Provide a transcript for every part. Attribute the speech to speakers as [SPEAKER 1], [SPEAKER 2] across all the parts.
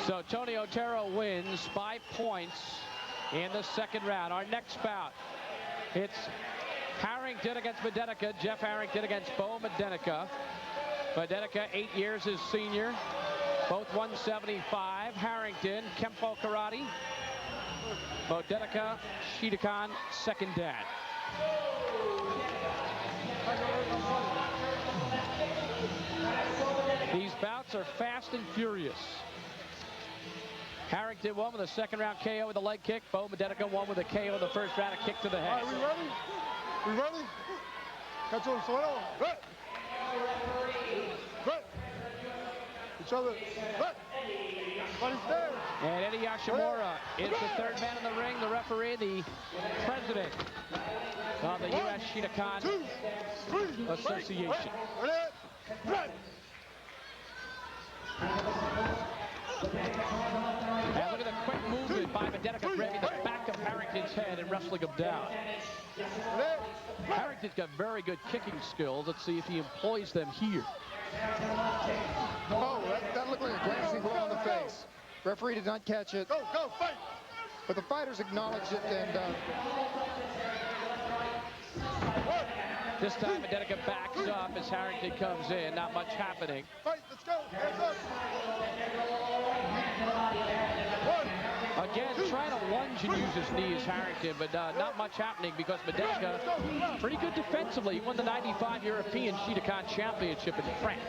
[SPEAKER 1] So Tony Otero wins 5 points in the second round. Our next bout, it's Harrington against Medenica. Jeff Harrington against Bo Medenica. Medenica, 8 years his senior. Both 175. Harrington, Kempo Karate. Medenica, Shidokan, second dan. These bouts are fast and furious. Harrington won with a second round KO with a leg kick. Bo Medenica won with a KO in the first round, a kick to the head.
[SPEAKER 2] All right, we ready? We ready? Catch on soil. Right. Right. Each other. Right. Everybody's there.
[SPEAKER 1] And Eddie Yoshimura is the third man in the ring, the referee, the president of the U.S. Shidokan Association.
[SPEAKER 2] Right.
[SPEAKER 1] And look at the quick movement by Medenica, grabbing the back of Harrington's head and wrestling him down. Harrington's got very good kicking skills. Let's see if he employs them here.
[SPEAKER 3] Oh, that looked like a glancing blow on the face. Referee did not catch it.
[SPEAKER 2] Go, fight!
[SPEAKER 3] But the fighters acknowledged it, and
[SPEAKER 1] this time Medenica backs up as Harrington comes in. Not much happening.
[SPEAKER 2] Fight, let's go! Hands up!
[SPEAKER 1] Again, trying to lunge and use his knee is Harrington, but not much happening because Medenica, pretty good defensively. He won the 95 European Shidokan Championship in France.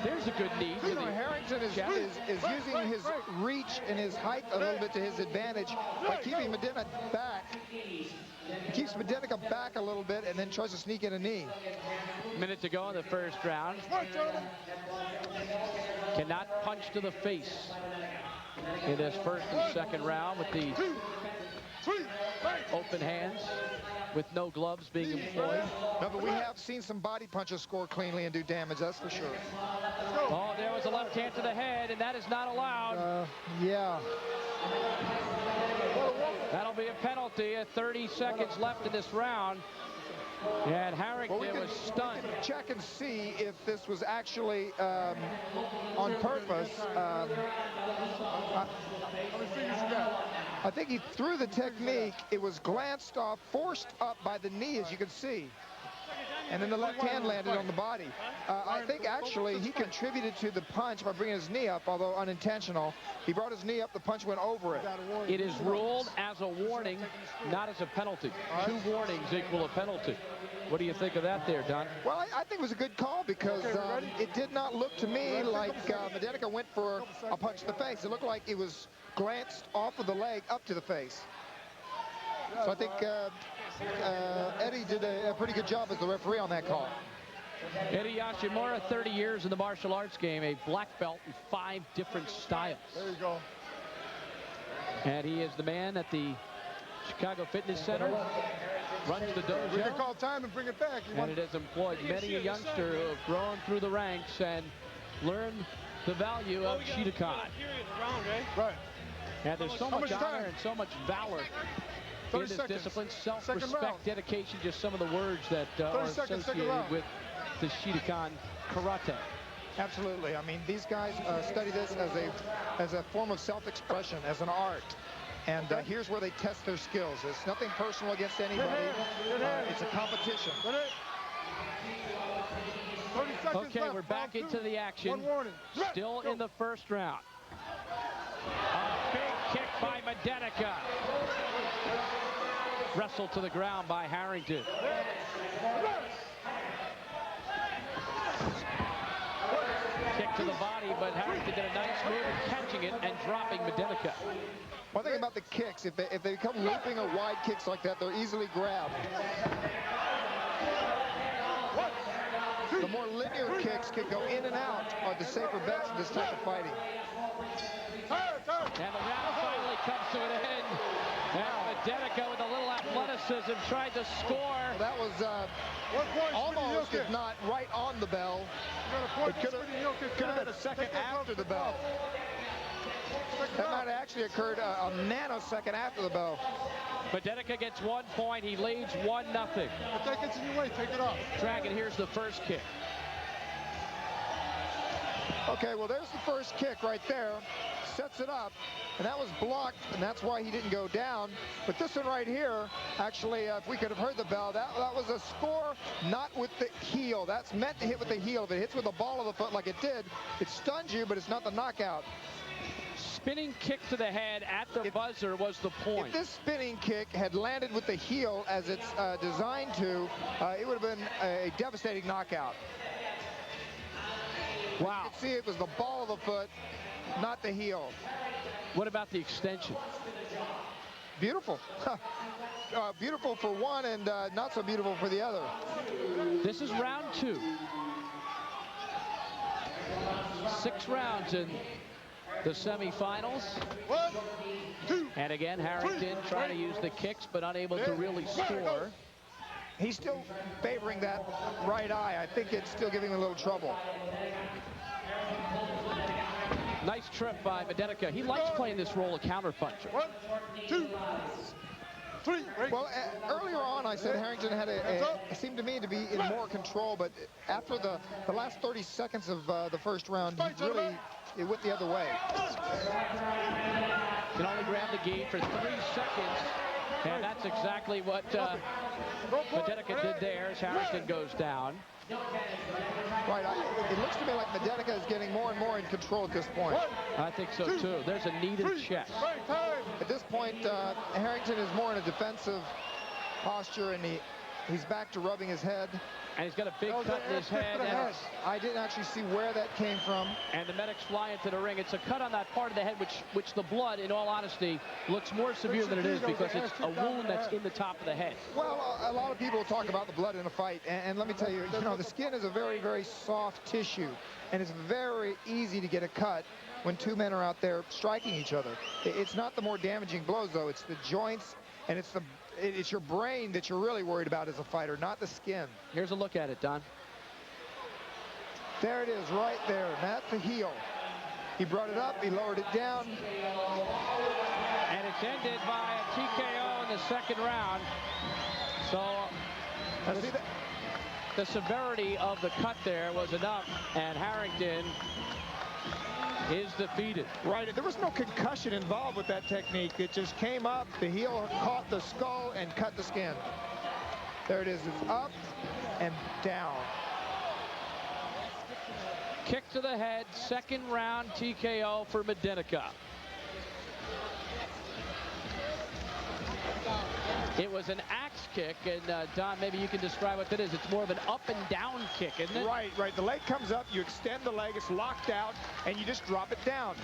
[SPEAKER 1] There's a good knee.
[SPEAKER 3] You know, Harrington is using his reach and his height a little bit to his advantage by keeping Medenica back. He keeps Medenica back a little bit and then tries to sneak in a knee.
[SPEAKER 1] Minute to go in the first round. Cannot punch to the face in this first and second round with the open hands, with no gloves being employed.
[SPEAKER 3] No, but we have seen some body punches score cleanly and do damage, that's for sure.
[SPEAKER 1] Oh, there was a left hand to the head, and that is not allowed.
[SPEAKER 3] Yeah.
[SPEAKER 1] That'll be a penalty at 30 seconds left in this round. And Harrington was stunned.
[SPEAKER 3] We can check and see if this was actually on purpose. I think he threw the technique. It was glanced off, forced up by the knee, as you can see. And then the left hand landed on the body. I think actually he contributed to the punch by bringing his knee up, although unintentional. He brought his knee up, the punch went over it.
[SPEAKER 1] It is ruled as a warning, not as a penalty. 2 warnings equal a penalty. What do you think of that there, Don?
[SPEAKER 3] Well, I think it was a good call because it did not look to me like Medenica went for a punch to the face. It looked like it was glanced off of the leg up to the face. So I think Eddie did a pretty good job as the referee on that call.
[SPEAKER 1] Eddie Yoshimura, 30 years in the martial arts game, a black belt in 5 different styles.
[SPEAKER 2] There you go.
[SPEAKER 1] And he is the man at the Chicago Fitness Center. Runs the dojo.
[SPEAKER 2] We can call time and bring it back.
[SPEAKER 1] And it has employed many a youngster who have grown through the ranks and learned the value of Shidokan.
[SPEAKER 2] Right.
[SPEAKER 1] And there's so much honor and so much valor in this discipline. Self-respect, dedication, just some of the words that are associated with the Shidokan karate.
[SPEAKER 3] Absolutely. I mean, these guys study this as a form of self-expression, as an art. And here's where they test their skills. It's nothing personal against anybody. It's a competition.
[SPEAKER 1] Okay, we're back into the action. Still in the first round. A big kick by Medenica. Wrestled to the ground by Harrington. Kick to the body, but Harrington did a nice move in catching it and dropping Medenica.
[SPEAKER 3] One thing about the kicks, if they come looping or wide kicks like that, they're easily grabbed. The more linear kicks can go in and out are the safer bets in this type of fighting.
[SPEAKER 1] And the round finally comes to an end. And Medenica with a little athleticism tried to score.
[SPEAKER 3] Well, that was almost, if not right on the bell. It could have been a second after the bell. That might have actually occurred a nanosecond after the bell.
[SPEAKER 1] Medenica gets 1 point. He leads 1-0.
[SPEAKER 2] If that gets in your way, take it off.
[SPEAKER 1] Dragon, here's the first kick.
[SPEAKER 3] Okay, well, there's the first kick right there. Sets it up, and that was blocked, and that's why he didn't go down. But this one right here, actually, if we could have heard the bell, that was a score not with the heel. That's meant to hit with the heel. If it hits with the ball of the foot like it did, it stuns you, but it's not the knockout.
[SPEAKER 1] Spinning kick to the head at the buzzer was the point.
[SPEAKER 3] If this spinning kick had landed with the heel as it's designed to, it would have been a devastating knockout.
[SPEAKER 1] Wow.
[SPEAKER 3] You can see it was the ball of the foot, not the heel.
[SPEAKER 1] What about the extension?
[SPEAKER 3] Beautiful. Beautiful for one and not so beautiful for the other.
[SPEAKER 1] This is round 2. 6 rounds in the semifinals.
[SPEAKER 2] 1, 2.
[SPEAKER 1] And again, Harrington trying to use the kicks, but unable to really score.
[SPEAKER 3] He's still favoring that right eye. I think it's still giving him a little trouble.
[SPEAKER 1] Nice trip by Medenica. He likes playing this role of counterpuncher.
[SPEAKER 2] 1, 2, 3.
[SPEAKER 3] Well, earlier on, I said Harrington had it seemed to me to be in more control, but after the last 30 seconds of the first round, it went the other way.
[SPEAKER 1] Can only grab the gate for 3 seconds, and that's exactly what Medenica did there as Harrington goes down.
[SPEAKER 3] Right, it looks to me like Medenica is getting more and more in control at this point.
[SPEAKER 1] I think so too. There's a knee to the chest.
[SPEAKER 3] At this point, Harrington is more in a defensive posture, and he's back to rubbing his head.
[SPEAKER 1] And he's got a big cut in his head. And
[SPEAKER 3] I didn't actually see where that came from.
[SPEAKER 1] And the medics fly into the ring. It's a cut on that part of the head, which the blood, in all honesty, looks more severe than it is because it's a wound that's in the top of the head.
[SPEAKER 3] Well, a lot of people talk about the blood in a fight, and let me tell you, the skin is a very, very soft tissue, and it's very easy to get a cut when 2 men are out there striking each other. It's not the more damaging blows, though. It's the joints, and it's your brain that you're really worried about as a fighter, not the skin.
[SPEAKER 1] Here's a look at it, Don.
[SPEAKER 3] There it is, right there. That's the heel. He brought it up, he lowered it down.
[SPEAKER 1] And it's ended by a TKO in the second round. So the severity of the cut there was enough, and Harrington is defeated.
[SPEAKER 3] Right, there was no concussion involved with that technique. It just came up, the heel caught the skull and cut the skin. There it is, it's up and down.
[SPEAKER 1] Kick to the head, second round TKO for Medenica. It was an axe kick, and Don, maybe you can describe what that is. It's more of an up and down kick, isn't it?
[SPEAKER 3] Right. The leg comes up, you extend the leg, it's locked out, and you just drop it down.